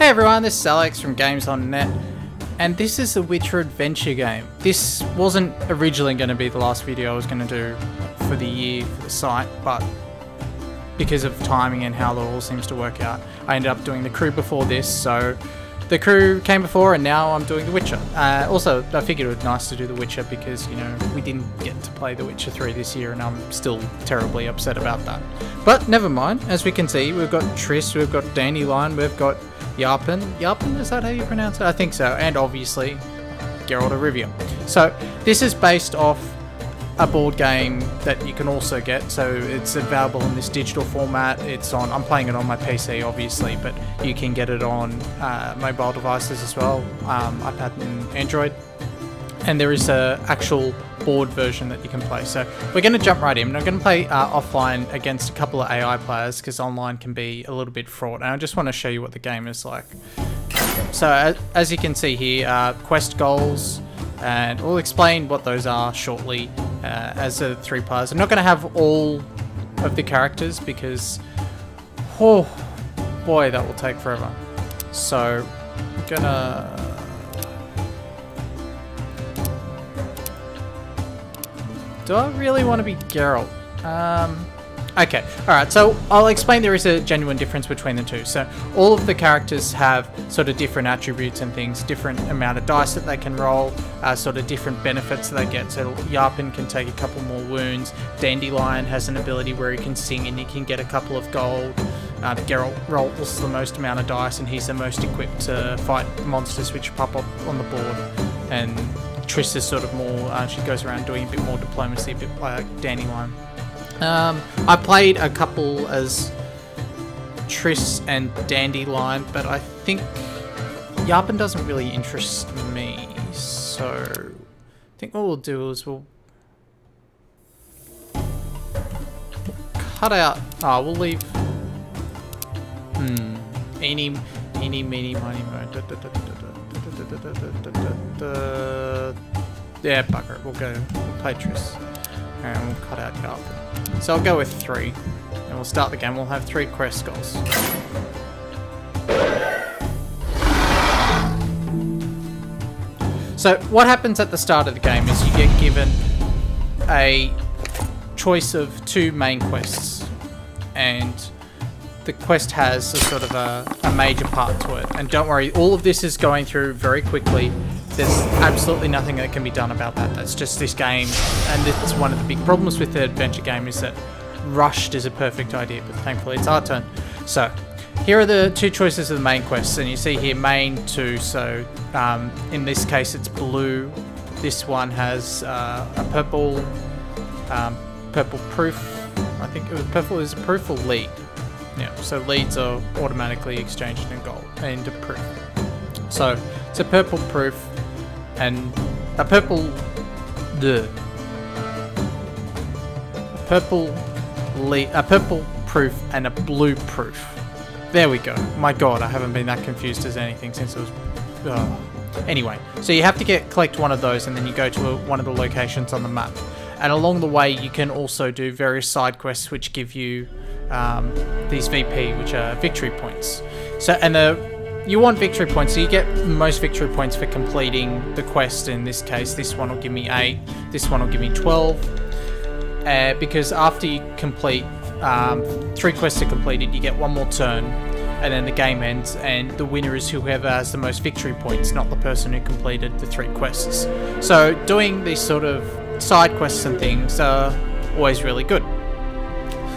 Hey everyone, this is Alex from games.on.net, and this is a Witcher adventure game. This wasn't originally going to be the last video I was going to do for the year for the site, but because of timing and how it all seems to work out, I ended up doing the crew before this, so the crew came before and now I'm doing The Witcher. Also, I figured it was nice to do The Witcher because, you know, we didn't get to play The Witcher 3 this year and I'm still terribly upset about that. But never mind, as we can see, we've got Triss, we've got Dandelion, we've got Yarpen. Yarpen, is that how you pronounce it? I think so. And obviously, Geralt of Rivia. So, this is based off a board game that you can also get, so it's available in this digital format. It's on, I'm playing it on my PC obviously, but you can get it on mobile devices as well, iPad and Android, and there is a actual board version that you can play. So we're going to jump right in. I'm going to play offline against a couple of AI players because online can be a little bit fraught, and I just want to show you what the game is like. So as you can see here, quest goals, and we'll explain what those are shortly as the 3 players. I'm not going to have all of the characters because, oh boy, that will take forever. So I'm gonna do I really want to be Geralt? Okay, alright, so I'll explain there is a genuine difference between the two. So all of the characters have sort of different attributes and things, different amount of dice that they can roll, sort of different benefits that they get. So Yarpen can take a couple more wounds, Dandelion has an ability where he can sing and he can get a couple of gold. Geralt rolls the most amount of dice and he's the most equipped to fight monsters which pop up on the board. And Triss is sort of more, she goes around doing a bit more diplomacy, a bit like Dandelion. I played a couple as Triss and Dandelion, but I think Yarpen doesn't really interest me, so I think what we'll do is we'll cut out, we'll leave, eeny, meeny, miny, mo, yeah, bugger it, we'll play Triss, and we'll cut out Yarpen. So I'll go with 3, and we'll start the game. We'll have 3 quest goals. So what happens at the start of the game is you get given a choice of 2 main quests, and the quest has a sort of a major part to it. And don't worry, all of this is going through very quickly. There's absolutely nothing that can be done about that. That's just this game, and it's one of the big problems with the adventure game is that rushed is a perfect idea, but thankfully it's our turn. So here are the 2 choices of the main quests, and you see here main 2. So in this case it's blue. This one has a purple, purple proof. I think it was purple. Is it proof or lead? Yeah. So leads are automatically exchanged in gold into proof. So it's a purple proof. And a purple proof and a blue proof. There we go. My god, I haven't been that confused as anything since it was... Anyway, so you have to collect one of those and then you go to one of the locations on the map. And along the way you can also do various side quests which give you these VP, which are victory points. So, and you want victory points, so you get most victory points for completing the quest. In this case, this one will give me 8, this one will give me 12, because after you complete 3 quests are completed, you get 1 more turn, and then the game ends, and the winner is whoever has the most victory points, not the person who completed the 3 quests. So doing these sort of side quests and things are always really good.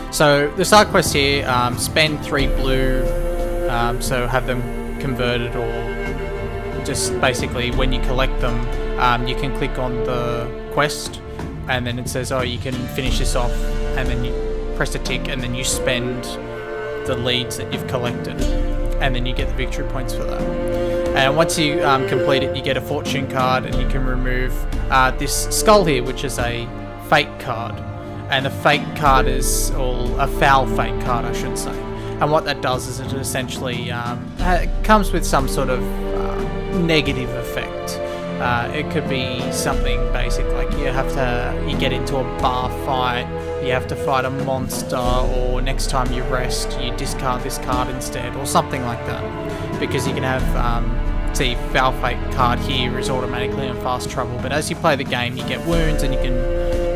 So the side quests here, spend 3 blue, so have them converted, or just basically when you collect them you can click on the quest and then it says, oh, you can finish this off, and then you press a tick and then you spend the leads that you've collected and then you get the victory points for that. And once you complete it, you get a fortune card and you can remove this skull here, which is a fate card, and a fate card is, or a foul fate card I should say. And what that does is it essentially comes with some sort of negative effect. It could be something basic like you get into a bar fight, you have to fight a monster, or next time you rest you discard this card instead, or something like that. because you can have, see, Foul Fate card here is automatically on fast travel, but as you play the game, you get wounds and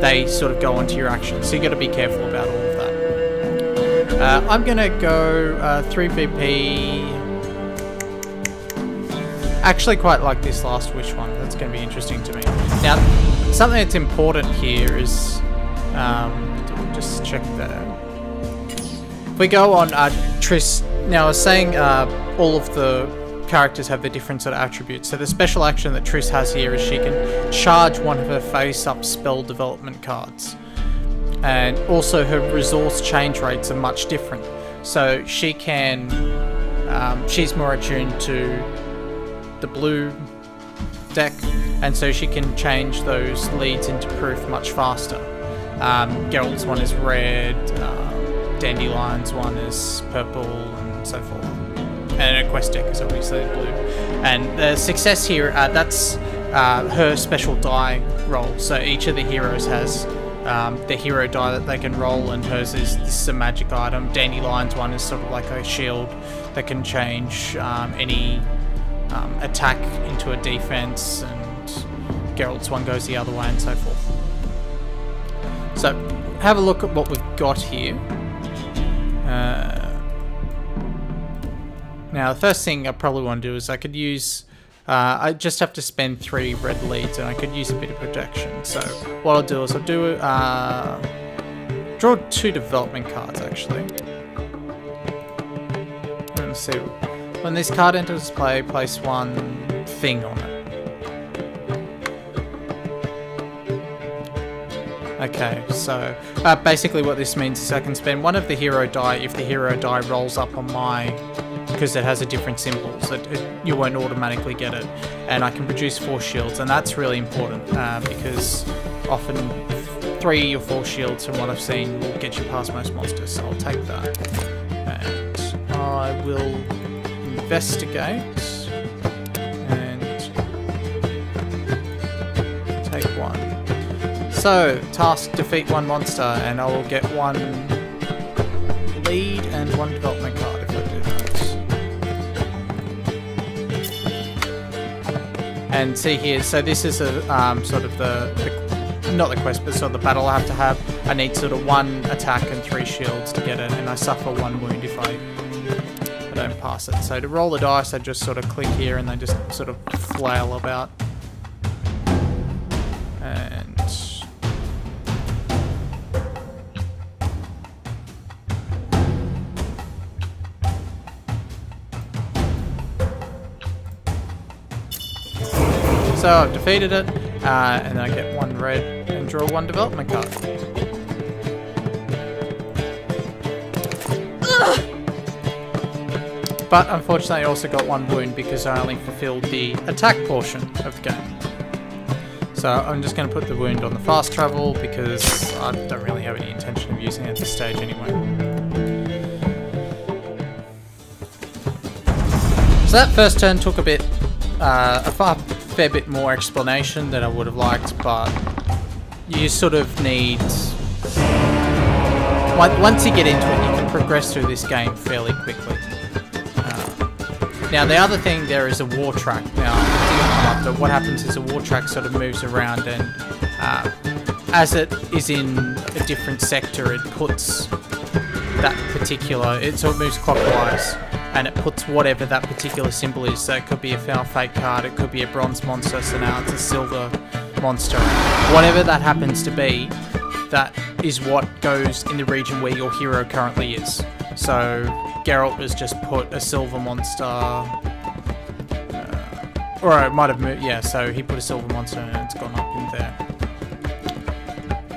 they sort of go onto your actions, so you got to be careful about all of that. I'm gonna go 3VP. Actually, quite like this last wish one. That's going to be interesting to me. Now, something that's important here is just check that out. If we go on Triss, now I was saying all of the characters have the different sort of attributes. So the special action that Triss has here is she can charge one of her face-up spell development cards. And also her resource change rates are much different. So she can, she's more attuned to the blue deck, and so she can change those leads into proof much faster. Geralt's one is red, Dandelion's one is purple, and so forth. And her quest deck is obviously blue. And the success here, that's her special die roll. So each of the heroes has the hero die that they can roll, and hers is, this is a magic item. Dandelion's one is sort of like a shield that can change any attack into a defense, and Geralt's one goes the other way, and so forth. So have a look at what we've got here. Now the first thing I probably want to do is I could use I just have to spend 3 red leads, and I could use a bit of protection. So what I'll do is I'll do draw 2 development cards actually. Let's see. When this card enters play, place 1 thing on it. Okay, so basically what this means is I can spend 1 of the hero die if the hero die rolls up on my, because it has a different symbol, so you won't automatically get it. And I can produce 4 shields, and that's really important because often 3 or 4 shields from what I've seen will get you past most monsters, so I'll take that. And I will investigate and take 1. So, task, defeat 1 monster, and I will get 1 lead and 1 development card if I do that. And see here, so this is a sort of the not the quest, but sort of the battle I have to have. I need sort of 1 attack and 3 shields to get it, and I suffer 1 wound if I don't pass it. So to roll the dice, I just sort of click here and they just sort of flail about. And so I've defeated it, and then I get 1 red and draw 1 development card. But unfortunately I also got 1 wound because I only fulfilled the attack portion of the game. So I'm just going to put the wound on the fast travel because I don't really have any intention of using it at this stage anyway. So that first turn took a bit, a fair bit more explanation than I would have liked, but you sort of need, once you get into it, you can progress through this game fairly quickly. Now the other thing there is a war track. Now it didn't come up, but what happens is a war track sort of moves around, and as it is in a different sector, it puts that particular, so it moves clockwise, and it puts whatever that particular symbol is. So it could be a Foul Fate card, it could be a bronze monster, so now it's a silver monster. Whatever that happens to be, that is what goes in the region where your hero currently is. So Geralt has just put a silver monster, or it might have moved, yeah, so he put a silver monster and it's gone up in there.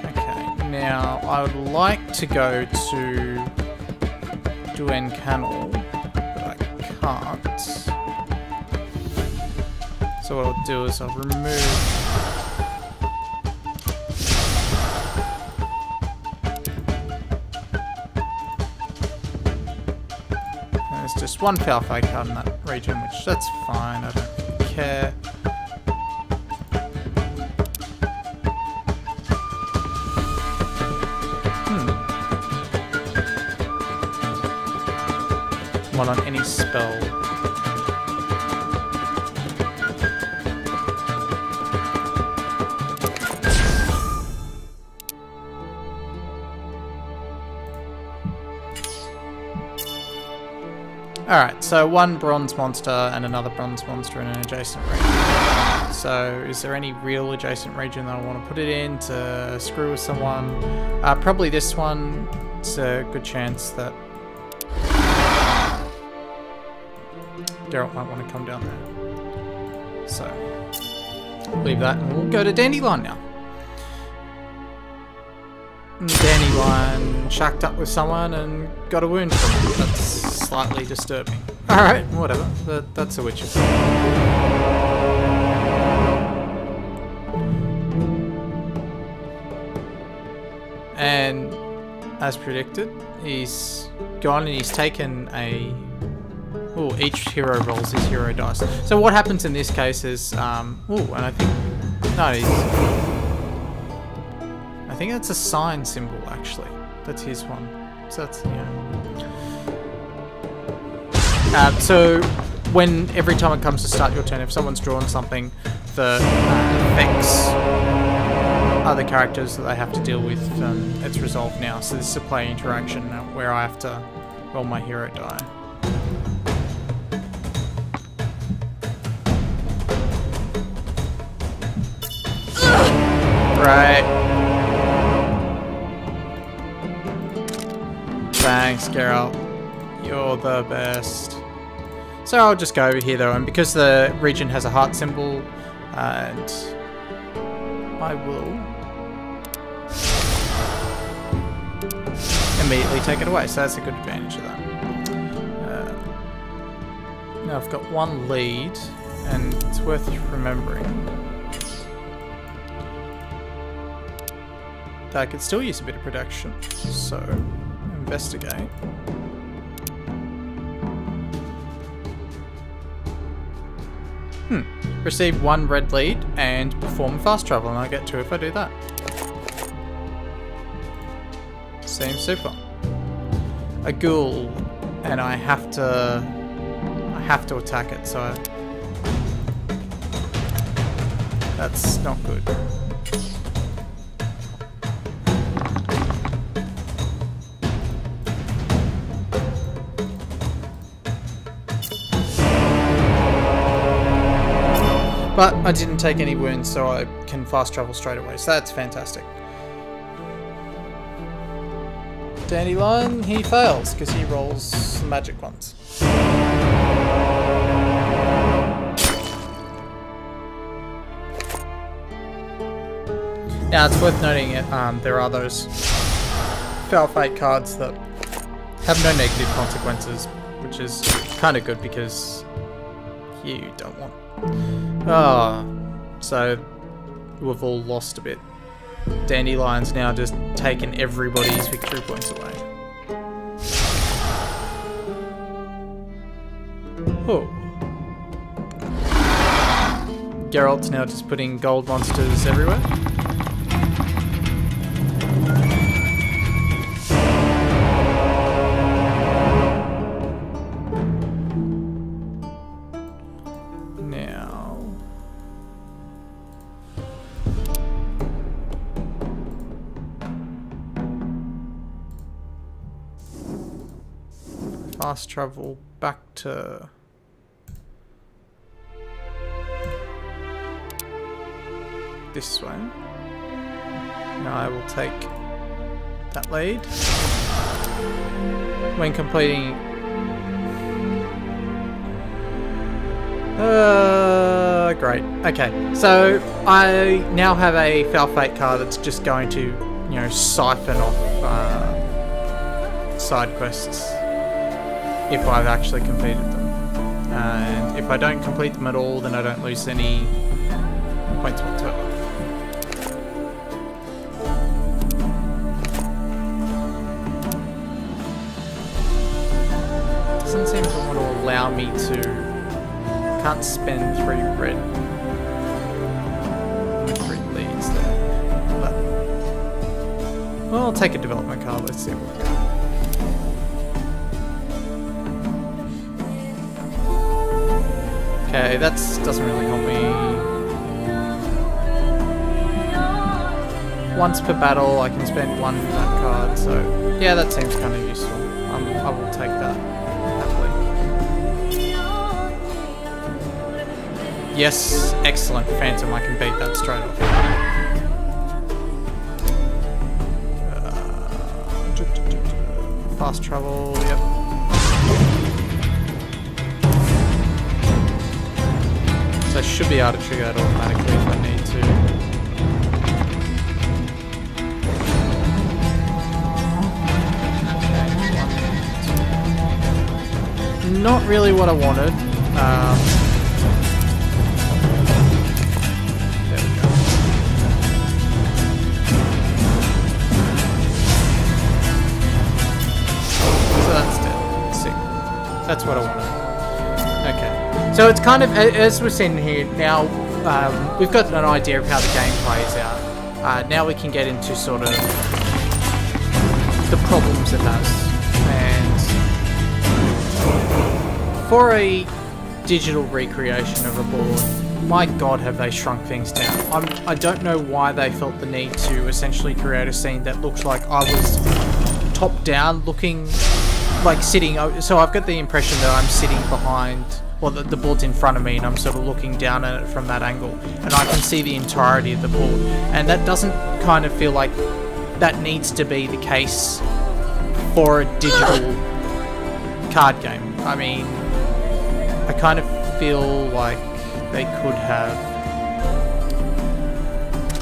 Okay, now I would like to go to Duen Canal, but I can't. So what I'll do is I'll remove just 1 Foul Fate card in that region, which that's fine, I don't care. One on any spell. Alright, so one bronze monster and another bronze monster in an adjacent region. So, is there any real adjacent region that I want to put it in to screw with someone? Probably this one. It's a good chance that Geralt might want to come down there. So, leave that and we'll go to Dandelion now. Dandelion shacked up with someone and got a wound from it. That's slightly disturbing. Alright, whatever. That's a Witcher. And as predicted, he's gone and he's taken a... Oh, each hero rolls his hero dice. So what happens in this case is... oh, and I think... No, he's... I think that's a sign symbol, actually. That's his one. So that's, yeah. So every time it comes to start your turn, if someone's drawn something that affects other characters that they have to deal with, it's resolved now. So this is a play interaction where I have to roll my hero die. Right. Thanks, Geralt. You're the best. So I'll just go over here though, and because the region has a heart symbol, and I will immediately take it away. So that's a good advantage of that. Now I've got one lead, and it's worth remembering that I could still use a bit of protection. So, investigate. Receive one red lead and perform fast travel, and I get 2 if I do that. Seems super. A ghoul, and I have to attack it, so that's not good. But I didn't take any wounds, so I can fast travel straight away, so that's fantastic. Dandelion, he fails, because he rolls the magic ones. Now, it's worth noting there are those Foul Fate cards that have no negative consequences, which is kind of good because you don't want... so we've all lost a bit. Dandelion's now just taken everybody's victory points away. Oh. Geralt's now just putting gold monsters everywhere. Fast travel back to this way. Now I will take that lead. When completing... great. Okay, so I now have a Foul Fate card that's just going to, you know, siphon off side quests if I've actually completed them. And if I don't complete them at all, then I don't lose any points whatsoever. Doesn't seem to want to allow me to... Can't spend 3 red. 3 leads there. But... well, I'll take a development card, let's see what we got. Okay, that doesn't really help me. Once per battle, I can spend 1 that card, so yeah, that seems kind of useful. I will take that happily. Yes, excellent. Phantom, I can beat that straight off. Fast travel, yep. So I should be able to trigger that automatically if I need to. Not really what I wanted. There we go. So that's dead. Sick. That's what I wanted. Okay. So it's kind of, as we're seeing here, now we've got an idea of how the game plays out. Now we can get into sort of the problems it has. And for a digital recreation of a board, my god have they shrunk things down. I don't know why they felt the need to essentially create a scene that looks like I was top down looking, like sitting, so I've got the impression that I'm sitting behind, well the board's in front of me and I'm sort of looking down at it from that angle and I can see the entirety of the board, and that doesn't kind of feel like that needs to be the case for a digital card game. I mean, I kind of feel like they could have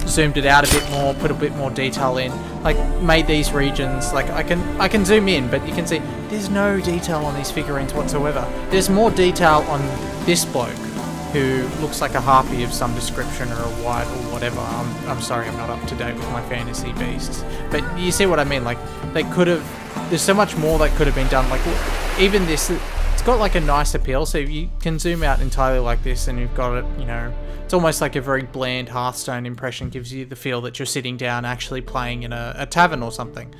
zoomed it out a bit more, put a bit more detail in, like made these regions, like I can zoom in, but you can see there's no detail on these figurines whatsoever. There's more detail on this bloke who looks like a harpy of some description or a white or whatever. I'm sorry, I'm not up to date with my fantasy beasts, but you see what I mean. Like they could have, there's so much more that could have been done. Like even this, it's got like a nice appeal, so you can zoom out entirely like this and you've got it, you know, it's almost like a very bland Hearthstone impression, gives you the feel that you're sitting down actually playing in a tavern or something.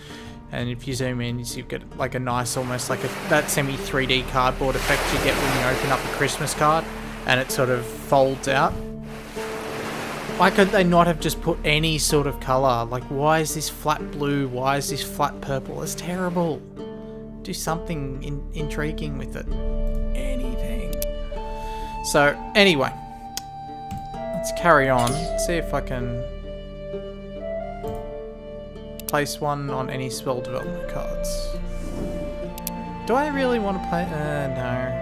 And if you zoom in, you get like a nice, almost like that semi 3D cardboard effect you get when you open up a Christmas card and it sort of folds out. Why could they not have just put any sort of colour? Like, why is this flat blue? Why is this flat purple? It's terrible. Do something intriguing with it. Anything. So, anyway. Let's carry on. See if I can place one on any spell development cards. Do I really want to play? No.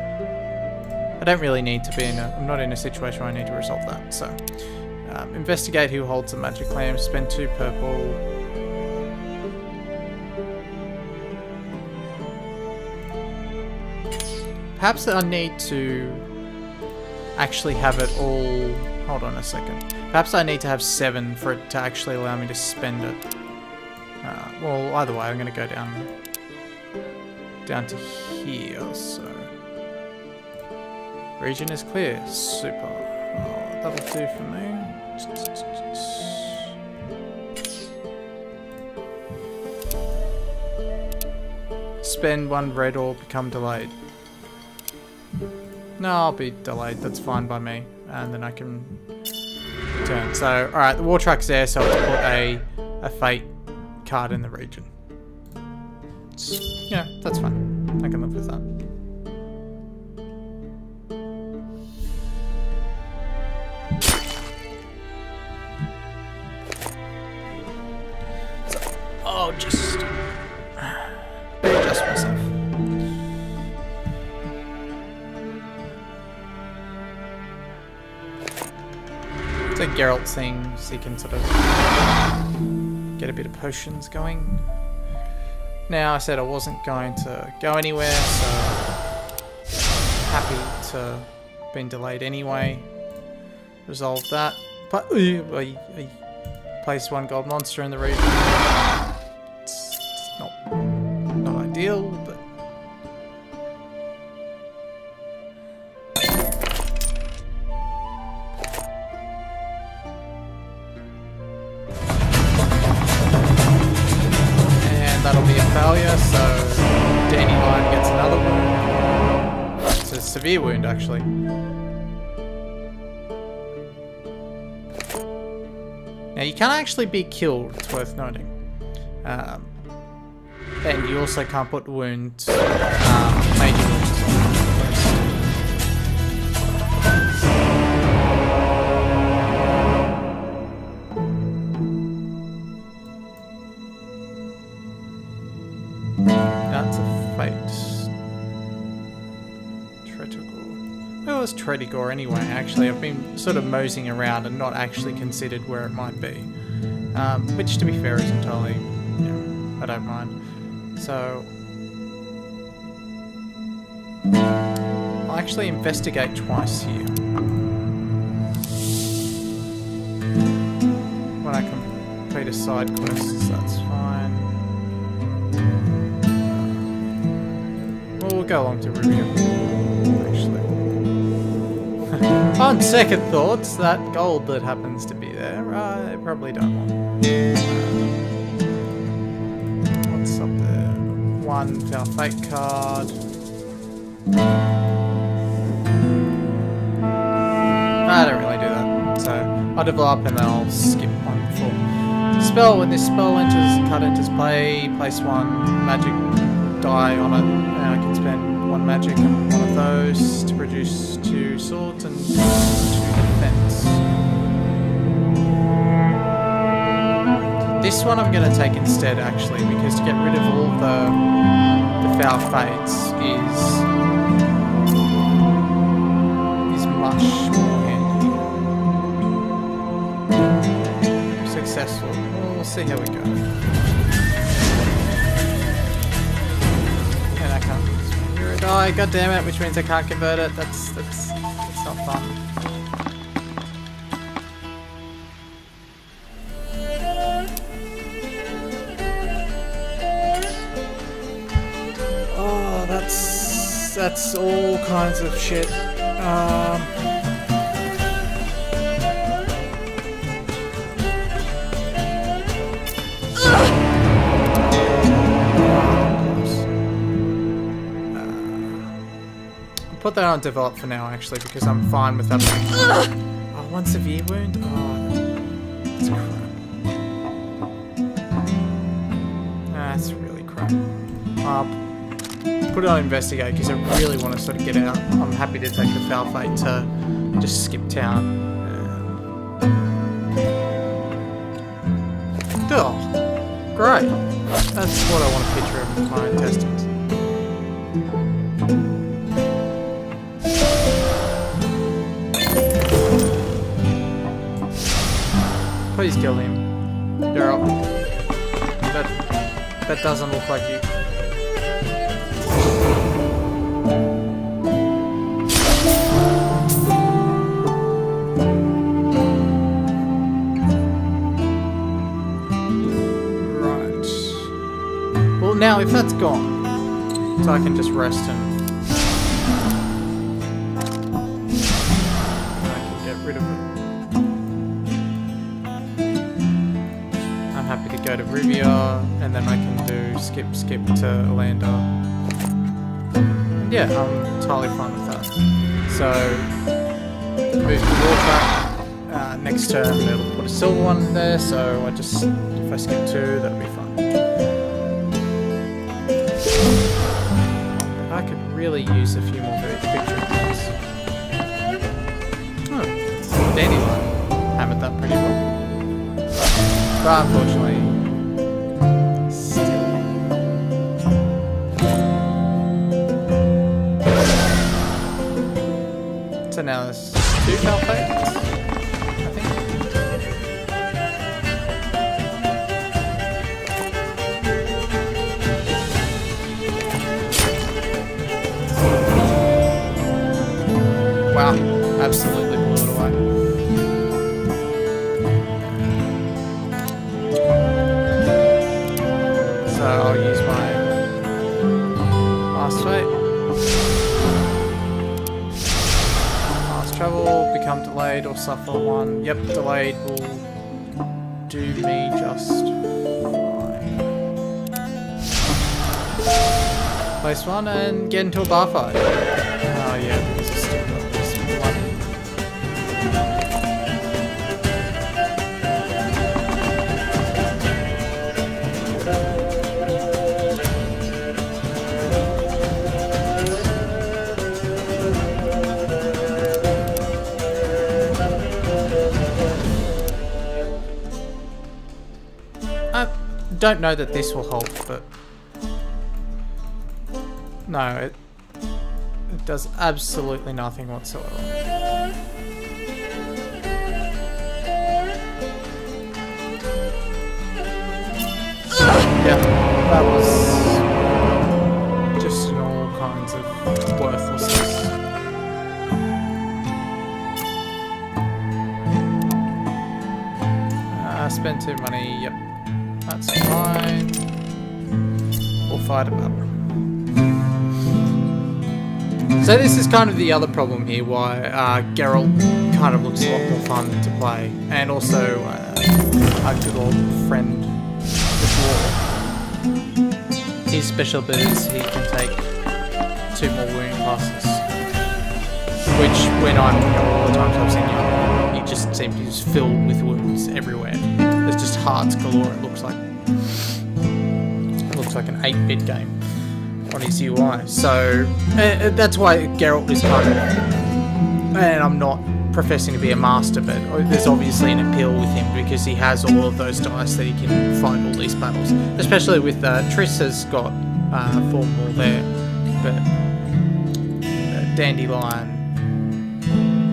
I don't really need to be in a... I'm not in a situation where I need to resolve that, so... investigate who holds the magic lamp. Spend 2 purple. Perhaps I need to actually have it all... Hold on a second. Perhaps I need to have 7 for it to actually allow me to spend it. Well, either way, I'm going to go down to here, so... Region is clear. Super. Oh, that'll do for me. Spend 1 red or become delayed. No, I'll be delayed. That's fine by me. And then I can turn. So, alright, the war track's there, so let's put a fate card in the region. Yeah, that's fine. I can live with that. So, I'll just readjust myself. It's a Geralt thing, so you can sort of get a bit of potions going. Now, I said I wasn't going to go anywhere, so happy to have been delayed anyway. Resolve that. But I placed 1 gold monster in the region. It's not ideal, but that'll be a failure, so Dandelion gets another wound. It's a severe wound, actually. Now, you can't actually be killed, it's worth noting. And you also can't put wounds, major wounds on. That's a fate. Tretigor. Where was Tretigor anyway? Actually, I've been sort of moseying around and not actually considered where it might be. Which, to be fair, is entirely, you know, I don't mind. So, I'll actually investigate twice here. When I complete a side quest, that's fine. Well, we'll go along to Rubio, actually. On second thoughts, that gold that happens to be there, I probably don't want. What's up there? One for our fate card. I don't really do that, so I'll develop and then I'll skip one before. Spell, when this spell enters play, place one magic die on it, and I can spend one magic on one of those to produce 2 swords and 2 defense. This one I'm going to take instead, actually, because to get rid of all the foul fates is much more handy. Successful. Well, we'll see how we go. And I can't hear it die, god damn it, which means I can't convert it. That's not fun. Oh, that's all kinds of shit. Put that on develop for now, actually, because I'm fine with that. Oh, one severe wound? Oh, that's crap. That's really crap. Put it on investigate, because I really want to sort of get out. I'm happy to take the foul fate to just skip town. Oh, great. That's what I want to picture of my intestines. Please kill him. Daryl. That doesn't look like you. Right. Well, now if that's gone, so I can just rest and I can get rid of it. Happy to go to Rivia, and then I can do skip to Orlando. And yeah, I'm entirely fine with that. So, move the war track. Next turn, it'll put a silver one in there, so I just, if I skip 2, that'll be fine. I could really use a few more picture points. Oh, Dandelion. Hammered that pretty well. But unfortunately, still. So now there's 2 foul fates, I think. Wow, absolutely blew it away. So I'll use my last fate. Last travel, become delayed or suffer 1. Yep, delayed will do me just fine. Place 1 and get into a bar fight. Oh yeah, because it's still got this one. Don't know that this will hold, but No, it does absolutely nothing whatsoever. Yeah, that was just in all kinds of worthlessness. Spend too money, yep. That's fine. We'll fight about it. So this is kind of the other problem here, why Geralt kind of looks a lot more fun to play. And also our good old friend, the Dwarf. His special ability is he can take 2 more wound classes. Which, when I'm all the times I've seen you, he just seems to be just filled with wounds everywhere. There's just hearts galore. It looks like an 8-bit game on his UI. So that's why Geralt is kind of, and I'm not professing to be a master, but there's obviously an appeal with him because he has all of those dice that he can fight all these battles. Especially with Triss has got 4 more there, but Dandelion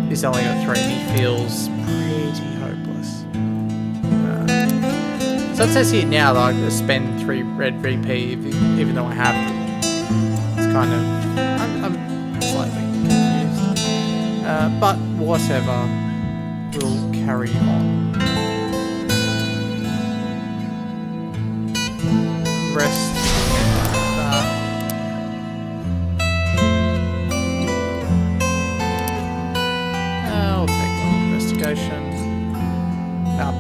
he's only got 3 and he feels pretty hopeless. So it says here now that I could spend 3 red VP even though I have them. It's kind of... I'm slightly confused. But whatever, we'll carry on. Rest. I'll take one investigation. Up.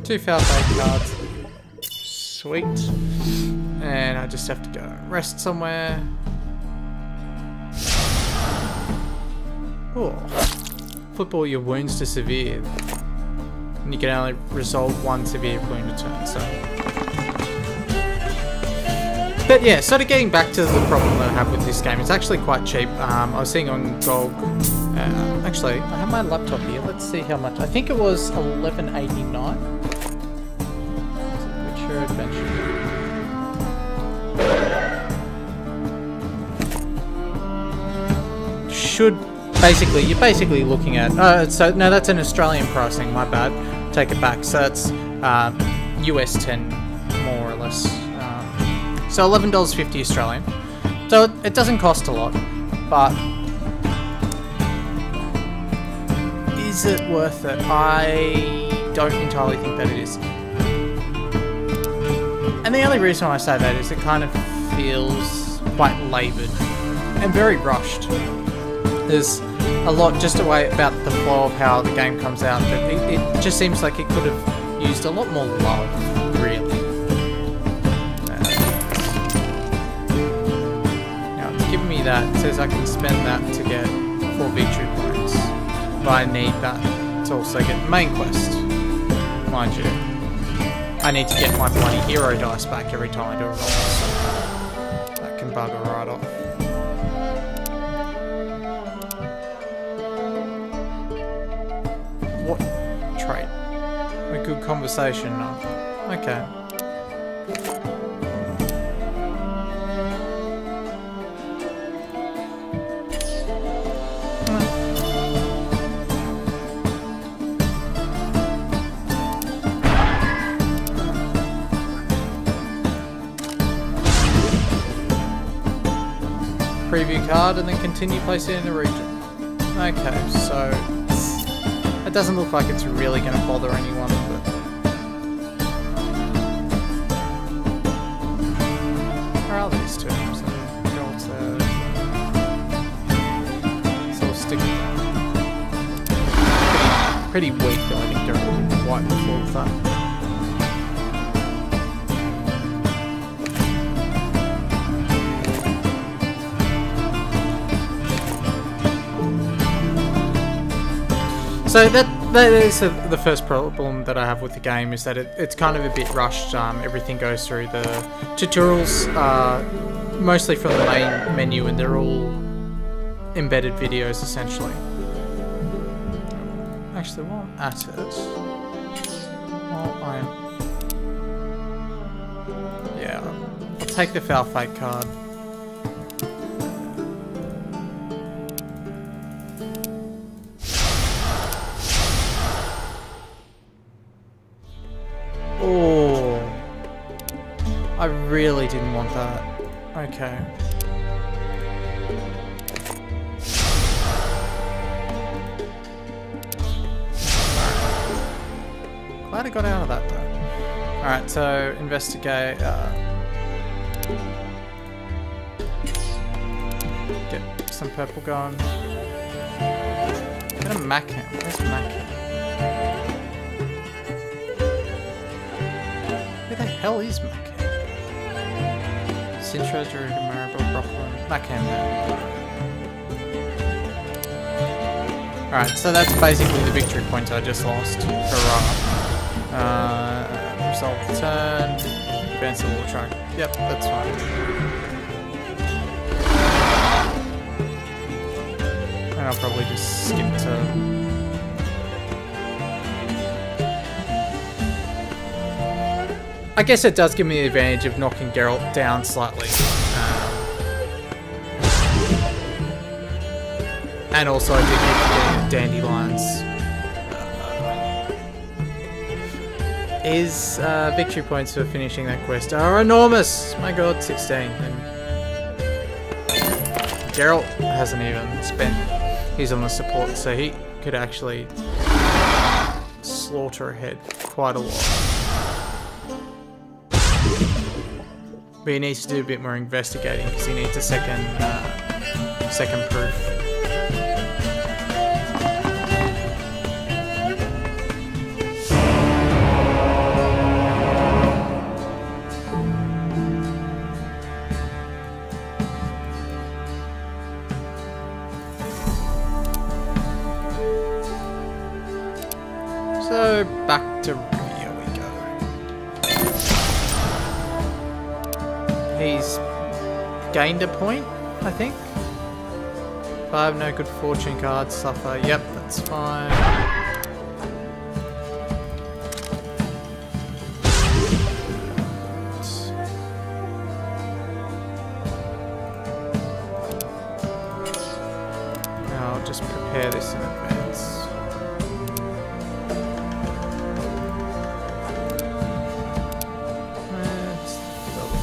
Two foul play cards. Sweet. And I just have to go rest somewhere. Oh. Flip all your wounds to severe. And you can only resolve 1 severe wound a turn, so. But yeah, sort of getting back to the problem that I have with this game, it's actually quite cheap. I was seeing on GOG, actually, I have my laptop here, let's see how much. I think it was $11.89. Witcher Adventure. Basically, you're basically looking at, so no, that's an Australian pricing, my bad, take it back, so that's US 10 more or less, so $11.50 Australian, so it doesn't cost a lot, but is it worth it? I don't entirely think that it is, and the only reason why I say that is it kind of feels quite laboured and very rushed. There's a lot just about the flow of how the game comes out, but it just seems like it could have used a lot more love, really. Now it's giving me that, it says I can spend that to get 4 victory points, but I need that to also get the main quest, mind you. I need to get my bloody hero dice back every time I do a roll, so that can bugger right off. What trait? A good conversation. No. Okay. Preview card and then continue placing it in the region. Okay, so it doesn't look like it's really going to bother anyone, but where are these two? So we'll stick with that. Pretty weak though, I think they're white before with that. So that is the first problem that I have with the game, is that it's kind of a bit rushed. Everything goes through the tutorials mostly from the main menu, and they're all embedded videos essentially. Actually, while I'm at it, yeah, I'll take the foul fake card. Oh, I really didn't want that. Okay. Glad I got out of that though. Alright, so investigate. Get some purple going. Get a Macam. Where's Macam? Who the hell is Macam? Sintra, Gerudo, Maribel, Brooklyn. Macam there. Alright, so that's basically the victory point I just lost. Hurrah. Resolve the turn. Advance the war track. Yep, that's fine. And I'll probably just skip to... I guess it does give me the advantage of knocking Geralt down slightly. And also I did get dandelions. His victory points for finishing that quest are enormous! My god, 16. And Geralt hasn't even spent... He's on the support, so he could actually slaughter ahead quite a lot. But he needs to do a bit more investigating because he needs a second proof. So back to here we go. He's gained a point, I think. 5 no good fortune cards suffer. Yep, that's fine. Now I'll just prepare this in advance.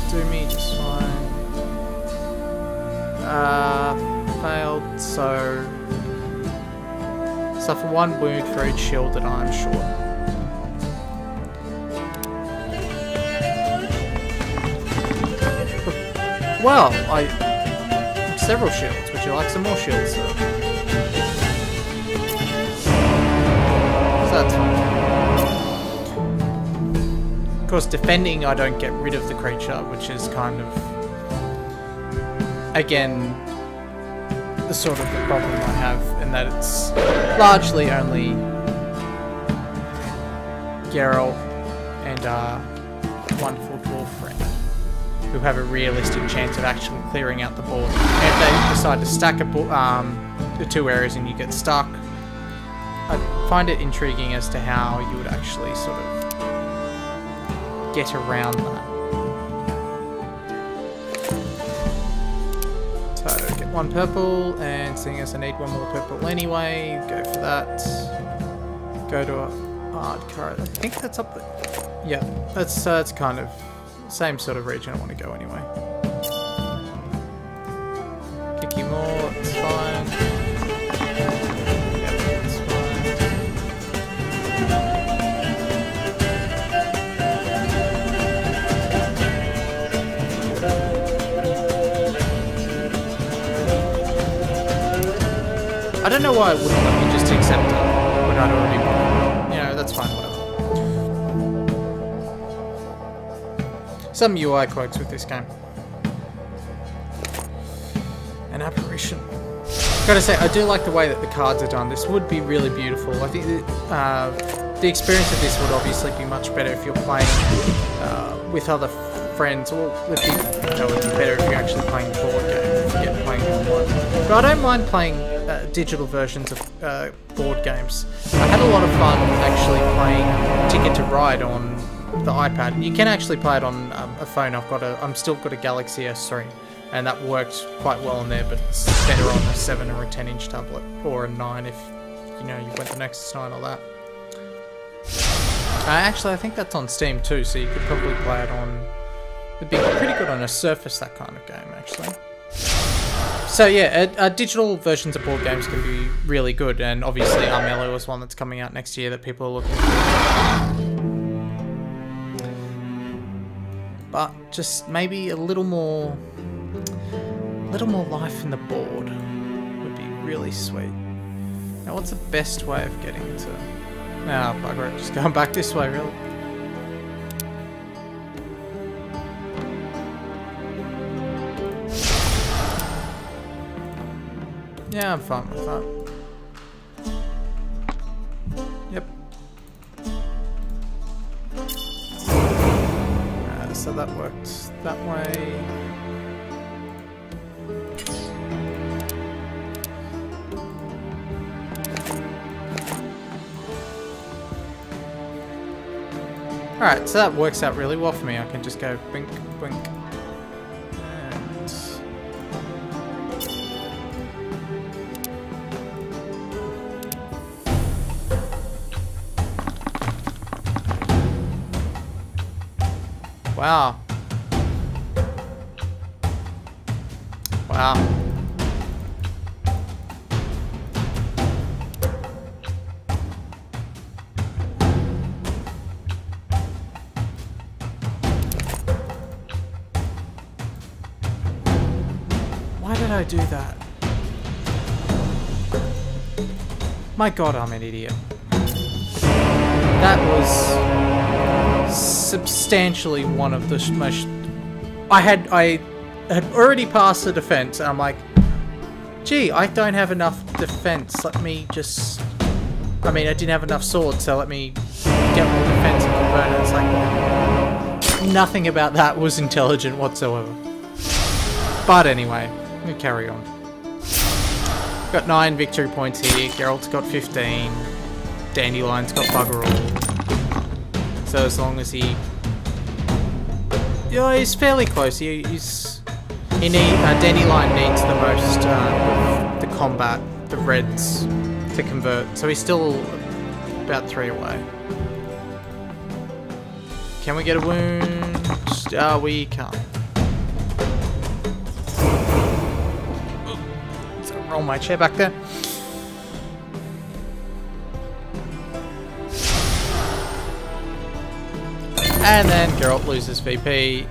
Do me just fine. Failed, so suffer 1 wound for each shield that I'm short. Well, several shields. Would you like some more shields? So that's fine. Of course, defending, I don't get rid of the creature, which is kind of, again, the sort of the problem I have, in that it's largely only Geralt and our wonderful dwarf friend who have a realistic chance of actually clearing out the board. If they decide to stack the 2 areas and you get stuck, I find it intriguing as to how you would actually sort of get around that. So get 1 purple, and seeing as I need 1 more purple anyway, go for that. Go to a hard card. I think that's up there. Yeah, that's kind of same sort of region I want to go anyway. Kick you more, it's fine. Yeah, that's I don't know why it wouldn't let me just accept it when I'd already won. You know, that's fine, whatever. Some UI quirks with this game. An apparition. Gotta say, I do like the way that the cards are done. This would be really beautiful. I think that, the experience of this would obviously be much better if you're playing with other friends, or would be, would be better if you're actually playing the board game, if you get playing online. But I don't mind playing digital versions of board games. I had a lot of fun actually playing Ticket to Ride on the iPad. You can actually play it on a phone. I'm still got a Galaxy S3, and that worked quite well on there, but it's better on a 7 or a 10-inch tablet, or a 9 if you went the Nexus 9 or that. Actually, I think that's on Steam too, so you could probably play it on... It'd be pretty good on a Surface, that kind of game, actually. So yeah, digital versions of board games can be really good, and obviously Armello is one that's coming out next year that people are looking for. But just maybe a little more life in the board would be really sweet. Now, what's the best way of getting to... Ah, bugger it, just going back this way, really. Yeah, I'm fine with that. Yep. So that worked that way. Alright, so that works out really well for me. I can just go blink, blink. And... Wow. Wow. Why did I do that? My god, I'm an idiot. That was substantially one of the most... I had already passed the defense, and I'm like, gee, I don't have enough defense. Let me just... I mean, I didn't have enough swords, so let me get more defense and convert it. It's like, nothing about that was intelligent whatsoever. But anyway, I'm gonna carry on. Got 9 victory points here. Geralt's got 15. Dandelion's got bugger all. So as long as he... Yeah, he's fairly close. Dandelion needs the most the combat, the reds, to convert. So he's still about 3 away. Can we get a wound? We can't. So roll my chair back there. And then Geralt loses VP.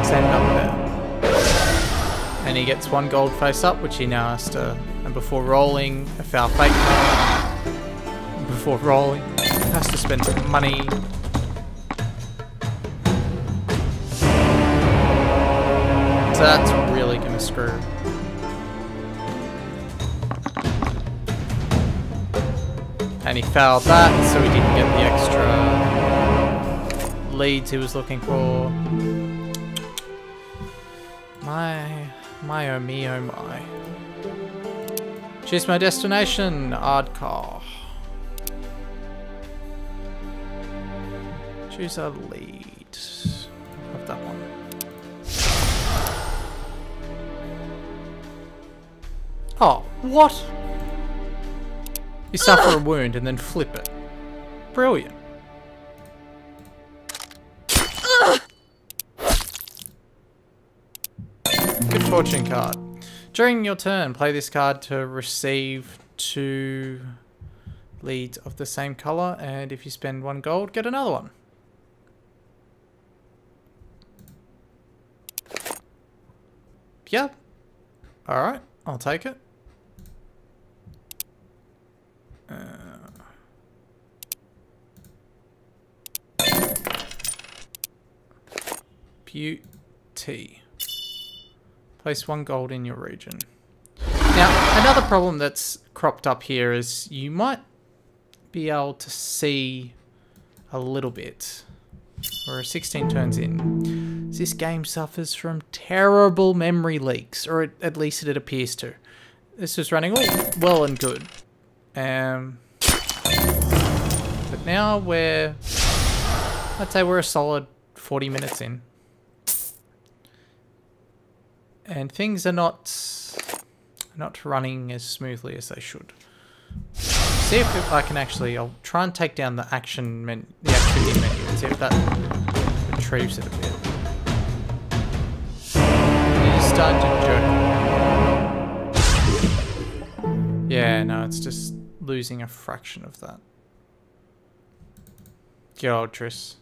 Send up there. And he gets 1 gold face up, which he now has to... And before rolling, a foul fate card. Before rolling, has to spend some money. So that's really gonna screw. And he fouled that, so he didn't get the extra leads he was looking for. My oh me oh my. Choose my destination, Ardcar. Choose a lead. I'll have that one. Oh, what? You suffer a wound and then flip it. Brilliant. Good fortune card. During your turn, play this card to receive 2 leads of the same color, and if you spend 1 gold, get another one. Yeah. Alright, I'll take it. Beauty. Place 1 gold in your region. Now, Another problem that's cropped up here is you might be able to see a little bit. We're 16 turns in. This game suffers from terrible memory leaks, or at least it appears to. This is running all well and good. But now I'd say we're a solid 40 minutes in. And things are not running as smoothly as they should. See if I can actually, I'll try and take down the action menu, the activity menu, and see if that retrieves it a bit. It's starting to jerk. Yeah, no, it's just losing a fraction of that. Good old Triss.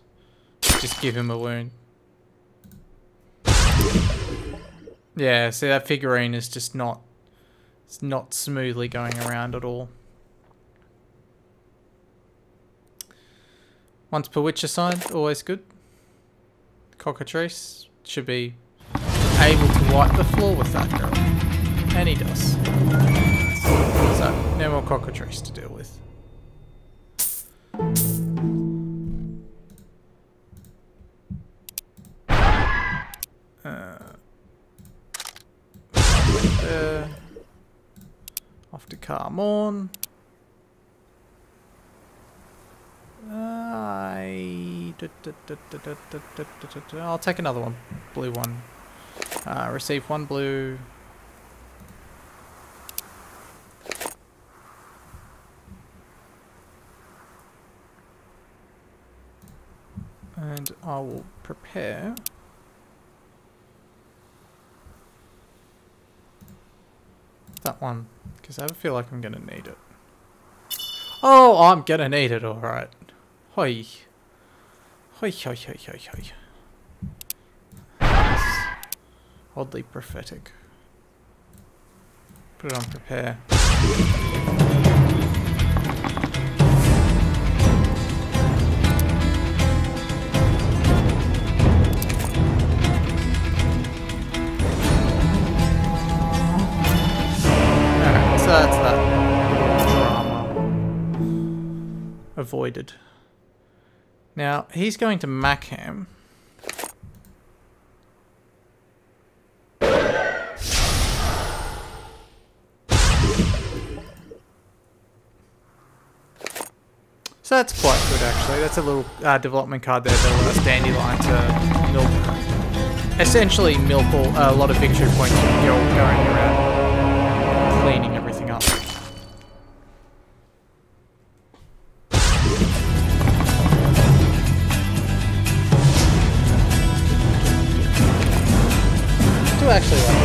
Just give him a wound. Yeah, see that figurine is just not, it's not smoothly going around at all. Once per witch aside, always good. Cockatrice should be able to wipe the floor with that girl. And he does. So, no more cockatrice to deal with. Off to Carmorn. I'll take another one. Blue one. Receive one blue. And I will prepare that one, because I feel like I'm going to need it. Oh, I'm going to need it, alright. Hoi. Hoi, hoi, hoi, hoi, hoi. That's oddly prophetic. Put it on prepare. That's that drama avoided. Now he's going to Mackham. So that's quite good actually. That's a little development card there that allows Dandelion to milk, essentially milk a lot of victory points from Geralt going around cleaning everything up. I do actually like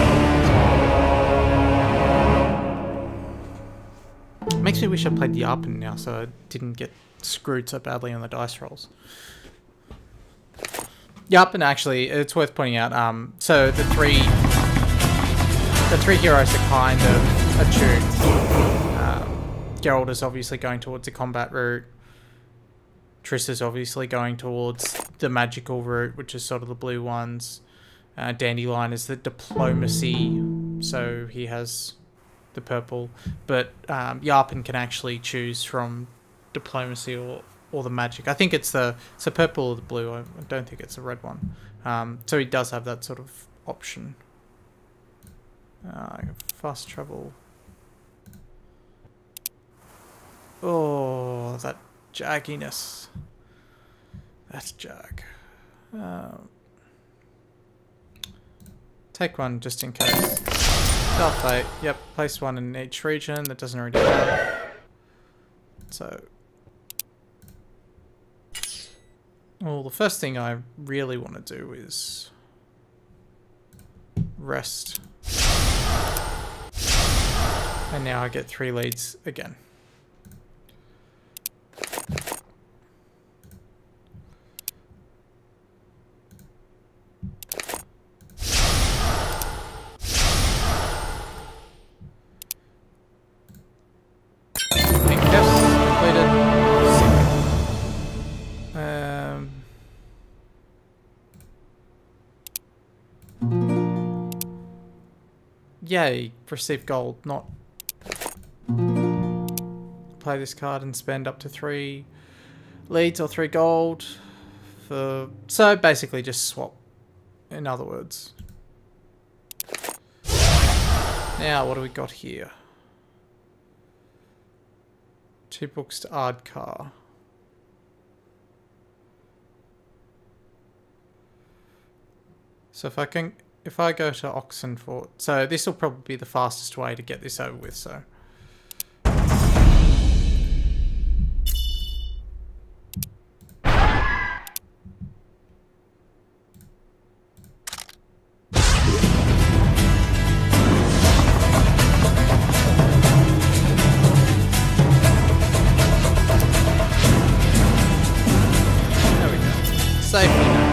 that. Makes me wish I played Yarpen now so I didn't get screwed so badly on the dice rolls. Yarpen actually, it's worth pointing out, so the three heroes are kind of attuned. Geralt is obviously going towards the combat route. Triss is obviously going towards the magical route, which is sort of the blue ones. Dandelion is the diplomacy, so he has the purple. But Yarpen can actually choose from diplomacy or the magic. I think it's the purple or the blue. I don't think it's the red one. So he does have that sort of option. Fast travel. Oh, that jagginess. That's jag. Take one just in case. Dark Fate. Yep, place one in each region. That doesn't already have. So. Well, the first thing I really want to do is rest. And now I get 3 leads again. Yay, receive gold, not play this card and spend up to 3 leads or 3 gold for... So basically just swap, in other words. Now, what do we got here? 2 books to Ardcar. So if I go to Oxenford, so this will probably be the fastest way to get this over with, so. There we go. Safely now.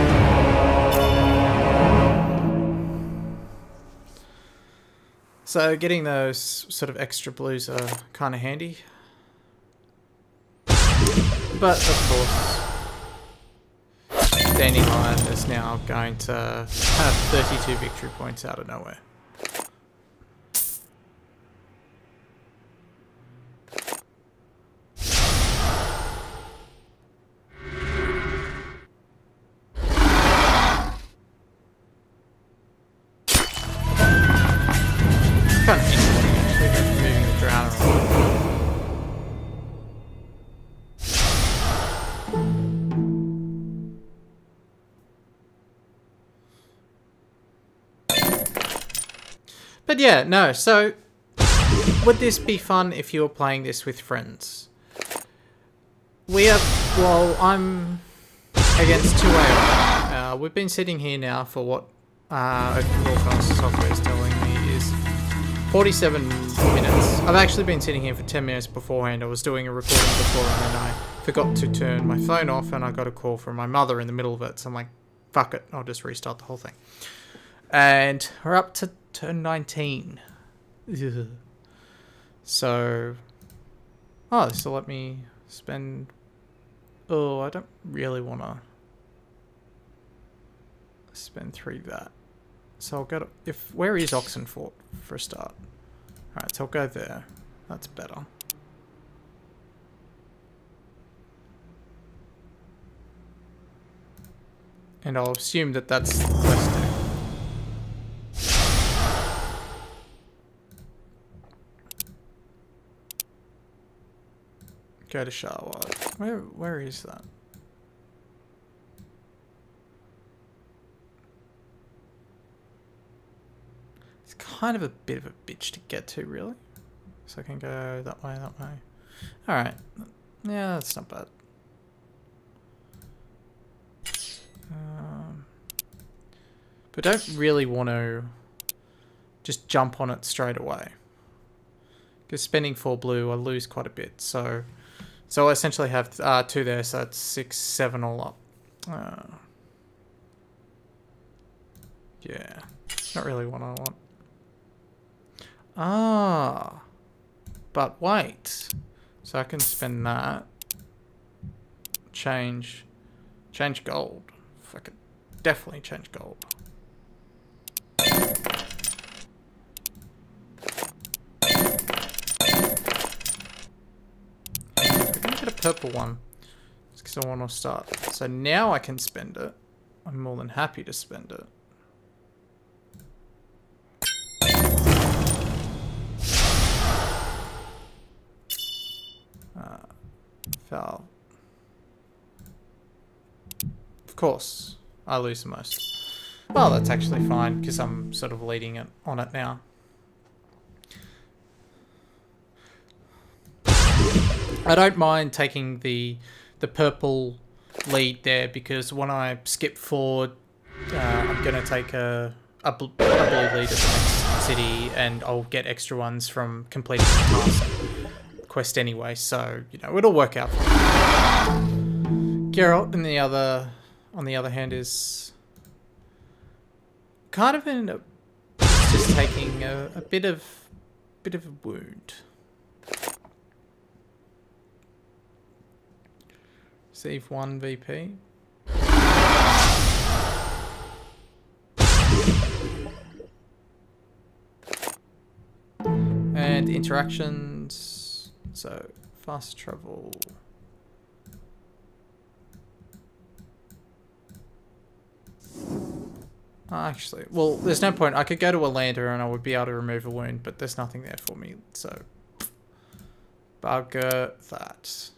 So getting those sort of extra blues are kind of handy. But of course, Dandelion is now going to have 32 victory points out of nowhere. Kind of interesting actually, moving the drown around. But yeah, no, so would this be fun if you were playing this with friends? I'm against 2AI. We've been sitting here now for what Open Broadcast Software is telling me is 47 minutes. I've actually been sitting here for 10 minutes beforehand. I was doing a recording before and then I forgot to turn my phone off and I got a call from my mother in the middle of it. So I'm like, fuck it, I'll just restart the whole thing. And we're up to turn 19. Ugh. So, oh, this will let me spend... Oh, I don't really want to spend 3 that. So I'll go to... Where is Oxenford for a start? Alright, so I'll go there. That's better. And I'll assume that that's West. Go to Sharwad. Where is that? It's kind of a bit of a bitch to get to, really. So I can go that way, that way. Alright. Yeah, that's not bad. But don't really want to just jump on it straight away. Because spending 4 blue, I lose quite a bit. So I essentially have 2 there, so that's 6, 7 all up. Yeah, not really what I want. Ah, but wait. So I can spend that. Change gold. I could definitely change gold. A purple one just because I want to start. So now I can spend it. I'm more than happy to spend it. Foul. Of course, I lose the most. Well, that's actually fine because I'm sort of leading it on it now. I don't mind taking the purple lead there because when I skip forward, I'm going to take a blue lead at the next city and I'll get extra ones from completing the task quest anyway, so, you know, it'll work out for me. Geralt, on the other hand, is kind of just taking a bit of a wound. Receive 1 VP. And interactions. So Fast travel. Actually, well, there's no point. I could go to a lander and I would be able to remove a wound, but there's nothing there for me, so... Bugger that.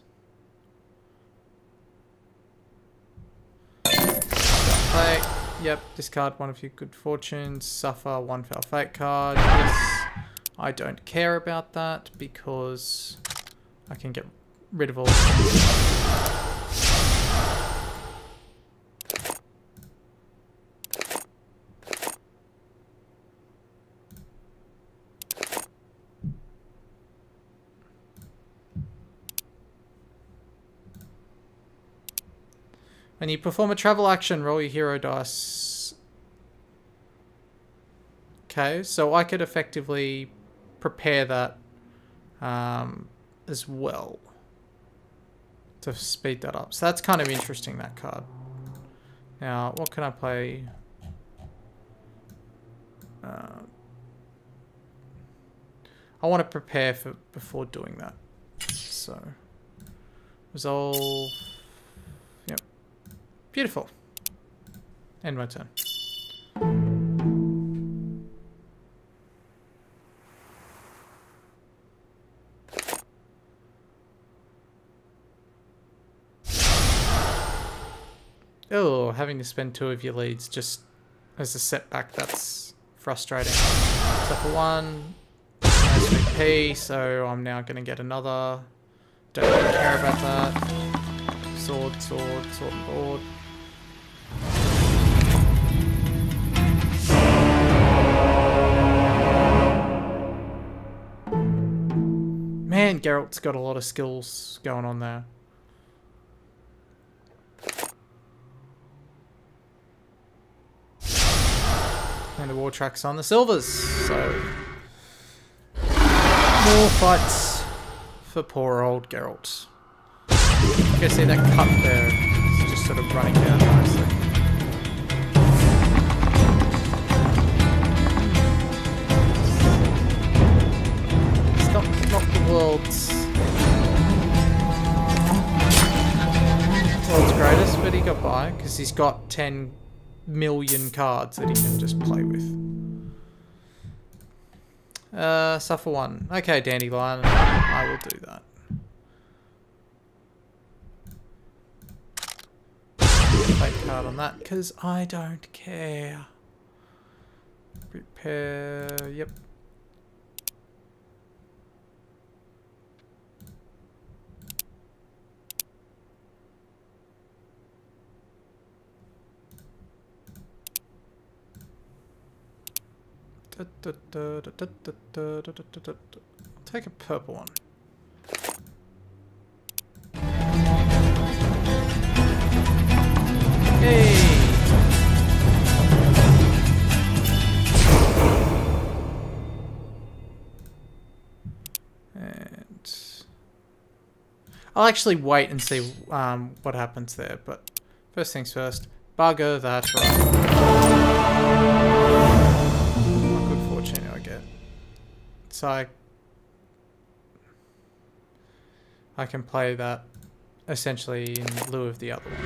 Fate. Yep, discard one of your good fortunes. Suffer one fail fate card. Yes, I don't care about that because I can get rid of all... When you perform a travel action, roll your hero dice. Okay, so I could effectively prepare that as well to speed that up. So that's kind of interesting, that card. Now, what can I play? I want to prepare for before doing that. So, resolve. Yep. Beautiful. End my turn. Oh, having to spend 2 of your leads just as a setback, that's frustrating. So for 1, nice VP, so I'm now going to get another. Don't really care about that. Sword, sword, sword and board. Man, Geralt's got a lot of skills going on there. And the war track's on the silvers, so more fights for poor old Geralt. You can see that cut there, it's just sort of running down nicely. It's not the world's greatest, but he got by because he's got 10 million cards that he can just play with. Suffer 1. Okay, Dandelion, I will do that. Fake card on that because I don't care. Prepare. Yep. I'll take a purple one. Hey! And I'll actually wait and see what happens there, but first things first, bugger that right. So I can play that essentially in lieu of the other one.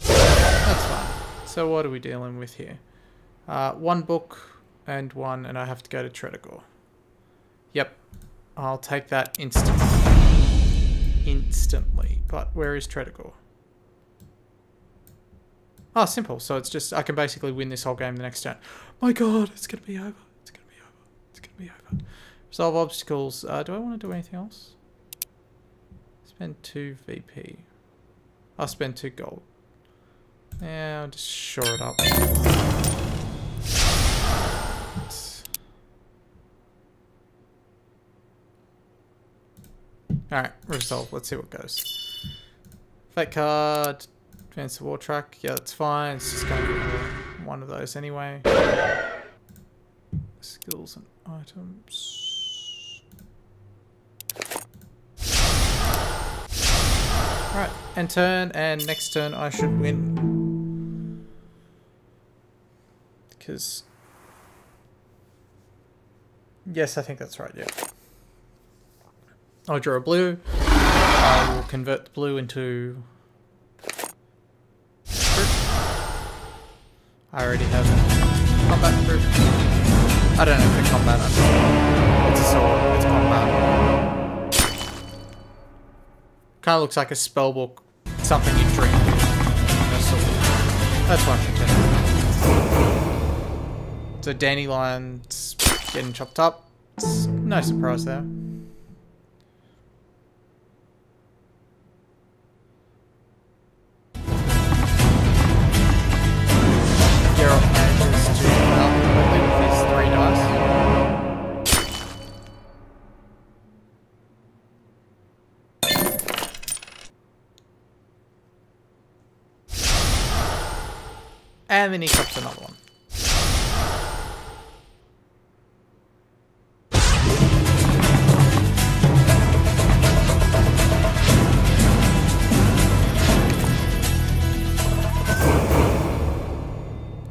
That's fine. So what are we dealing with here? 1 book and 1, and I have to go to Tredegor. Yep, I'll take that instantly. But where is Tredegor? Oh, simple. So it's just, I can basically win this whole game the next turn. My god, it's going to be over. Resolve obstacles. Do I want to do anything else? Spend 2 VP. I'll spend 2 gold. Yeah, I'll just shore it up. Alright, resolve. Let's see what goes. Fate card. Advance the war track. Yeah, that's fine. It's just going to be one of those anyway. Skills and items. Right, end turn, and next turn I should win. Because... Yes, I think that's right, yeah. I'll draw a blue. I will convert the blue into proof. I already have it. Combat proof. I don't know if it's combat. It's a sword. It's combat. Kind of looks like a spell book. Something you drink. That's what I'm thinking. So Dandelion's getting chopped up. No surprise there. Geralt manages to come out quickly with his 3 dice. And then he chops another one.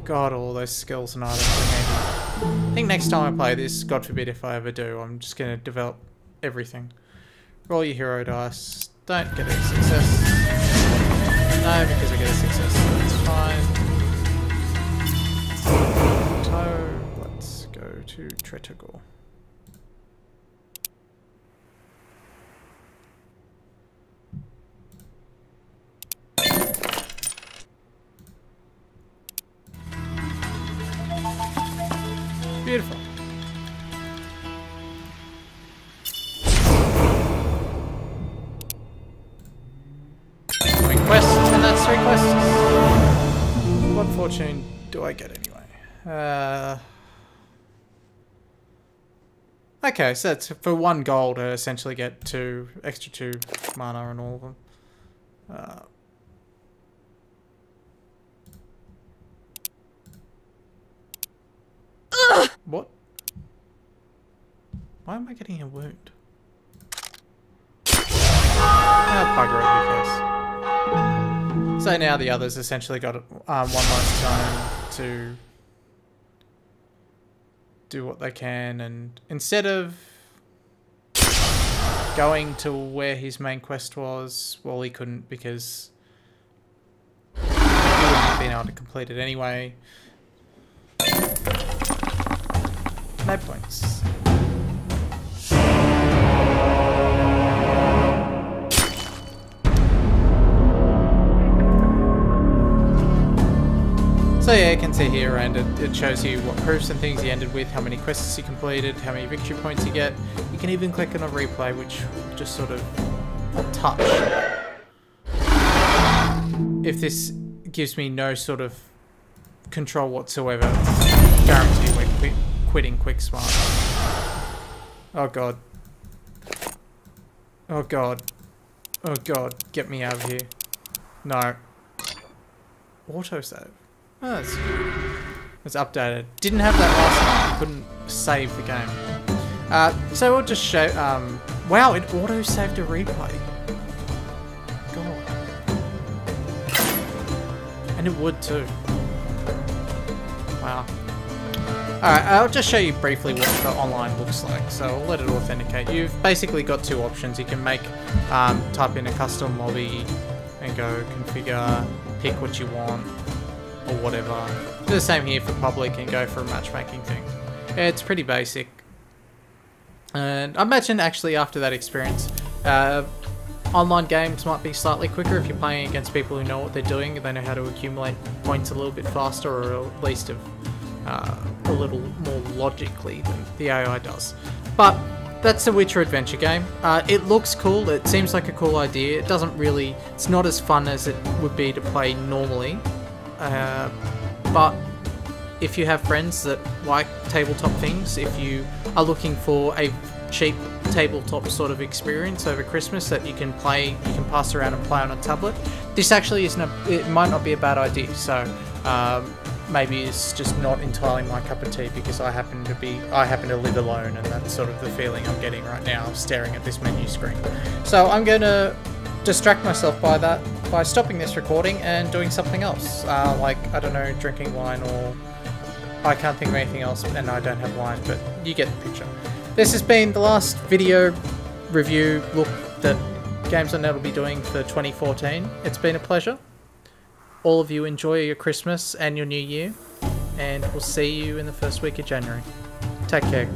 God, all those skills and items are handy. I think next time I play this, God forbid if I ever do, I'm just going to develop everything. Roll your hero dice. Don't get a success. No, because I get a success, so it's fine. Let's go to Tretogor. Beautiful. Doing quests, and that's 3 quests. What fortune do I get anyway? Okay, so that's for 1 gold I essentially get 2 extra 2 mana on all of them. What? Why am I getting a wound? Bugger it, who cares? So now the others essentially got 1 last time to do what they can, and instead of going to where his main quest was, well, he couldn't because he wouldn't have been able to complete it anyway. No points. So yeah, you can see here, and it shows you what proofs and things he ended with, how many quests he completed, how many victory points you get. You can even click on a replay, which just sort of a touch. If this gives me no sort of control whatsoever, guarantee we're quitting quick smart. Oh god. Oh god. Oh god, get me out of here. No. Autosave. Oh, it's updated. Didn't have that last time. Couldn't save the game. So we'll just show. Wow, it auto saved a replay. God. And it would too. Wow. Alright, I'll just show you briefly what the online looks like. So I'll let it authenticate. You've basically got 2 options. You can make, type in a custom lobby and go configure, pick what you want, or whatever. Do the same here for public and go for a matchmaking thing. Yeah, it's pretty basic. And I imagine actually after that experience, online games might be slightly quicker if you're playing against people who know what they're doing and they know how to accumulate points a little bit faster, or at least a little more logically than the AI does. But that's a Witcher adventure game. It looks cool, it seems like a cool idea. It doesn't really, it's not as fun as it would be to play normally. But if you have friends that like tabletop things, if you are looking for a cheap tabletop sort of experience over Christmas that you can play, you can pass around and play on a tablet, this actually isn't it might not be a bad idea. So maybe it's just not entirely my cup of tea because I happen to live alone, and that's sort of the feeling I'm getting right now staring at this menu screen. So I'm going to distract myself by that by stopping this recording and doing something else, like, I don't know, drinking wine, or I can't think of anything else, and I don't have wine, but you get the picture. This has been the last video review look that games.on.net will be doing for 2014. It's been a pleasure. All of you enjoy your Christmas and your New Year, and we'll see you in the first week of January. Take care.